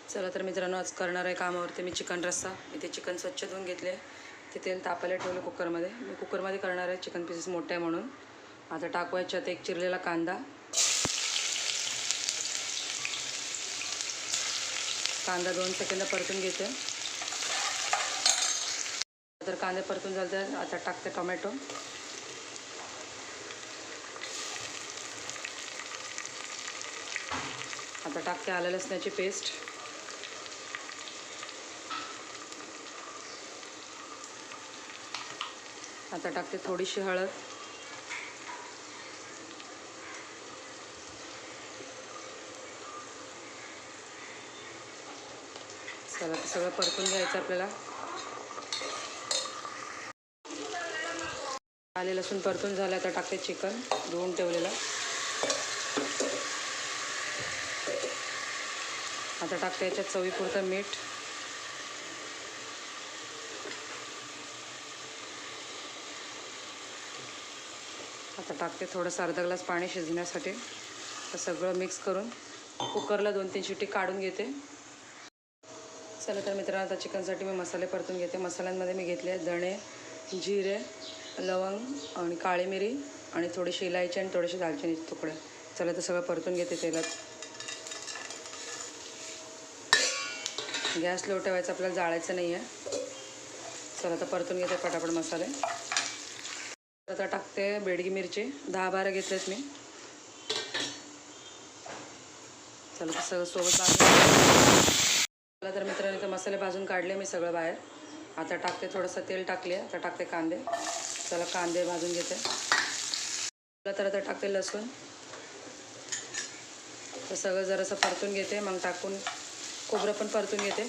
चला तर मित्रांनो, आज करणार आहे कामावरती मी चिकन रस्सा। इथे चिकन स्वच्छ धुवून घेतले, ते तेल तापायला ठेवले कुकरमध्ये। मी कुकरमध्ये करणार आहे, चिकन पीसेस मोठे आहे म्हणून। आता टाकू याच्यात एक चिरलेला कांदा। कांदा 2 सेकंद परतून घेते। तर कांदे परतून झाले तर आता टाकते टोमॅटो। आता टाकते आलं लसणाची पेस्ट। आता टाकते थोडीशी हळद। चला सगळं परतून घ्यायचं आपल्याला। आले लसूण परतून झालं, आता टाकते चिकन धुवून ठेवलेलं। आता टाकते याच्यात चवीपुरतं मीठ। आता टाकते थोडंसं अर्धा ग्लास पाणी शिजण्यासाठी। तर सगळं मिक्स करून कुकरला 2-3 शिट्टी काढून घेते। चला तर मित्रांनो, आता चिकनसाठी मी मसाले परतून घेते। मसाल्यांमध्ये मी घेतले धणे, जिरे, लवंग आणि काळी मिरी आणि थोडीशी इलायची आणि थोडेसे दालचिनीचे तुकडे। चला तर सगळं परतून घेते तेलात। गॅस लो ठेवायचा, आपल्याला जाळायचं नाही आहे। चला तर परतून घेते पटापट मसाले। आता टाकते बेडगी मिरची 10-12 घेतलेत मी। चला तर सगळं सोबत भाजून। चला तर मित्रांनो, इथं मसाले भाजून काढले मी सगळं बाहेर। आता टाकते थोडंसं तेल टाकले। आता टाकते कांदे। चला कांदे भाजून घेते। तर आता टाकते लसूण। तर सगळं जरासं परतून घेते, मग टाकून खोबरं पण परतून घेते।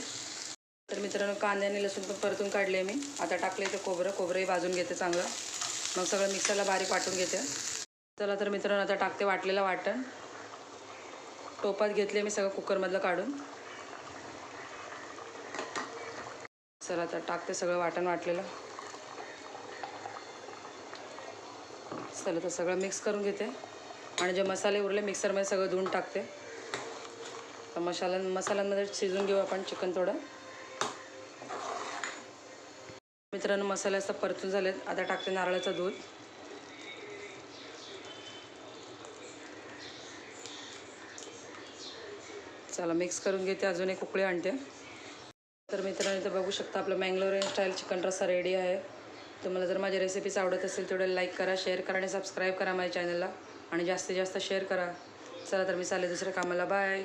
तर मित्रांनो, कांदे आणि लसूण पण परतून काढले मी। आता टाकले ते खोबरंही भाजून घेते चांगलं, मग सगळं मिक्सरला बारीक वाटून घेते। चला तर मित्रांनो, आता टाकते वाटलेलं वाटण। टोपात घेतले मी सगळं कुकरमधलं काढून। चला तर टाकते सगळं वाटण वाटलेलं। चला तर सगळं मिक्स करून घेते आणि जे मसाले उरले मिक्सरमध्ये सगळं धुवून टाकते। तर मसाल्यांमध्ये शिजून घेऊ आपण चिकन थोडं। मित्रांनो, मसाले असं परतून झालेत। आता टाकते नारळाचं दूध। चला मिक्स करून घेते, अजून एक उकळी आणते। तर मित्रांनो, इथं बघू शकता आपलं मँगलोरियन स्टाईल चिकन रस्सा रेडी आहे। तुम्हाला जर माझ्या रेसिपीज आवडत असेल तेवढे लाईक करा, शेअर करा आणि सबस्क्राईब करा माझ्या चॅनलला, आणि जास्तीत जास्त शेअर करा। चला तर मी चालले दुसऱ्या कामाला, बाय।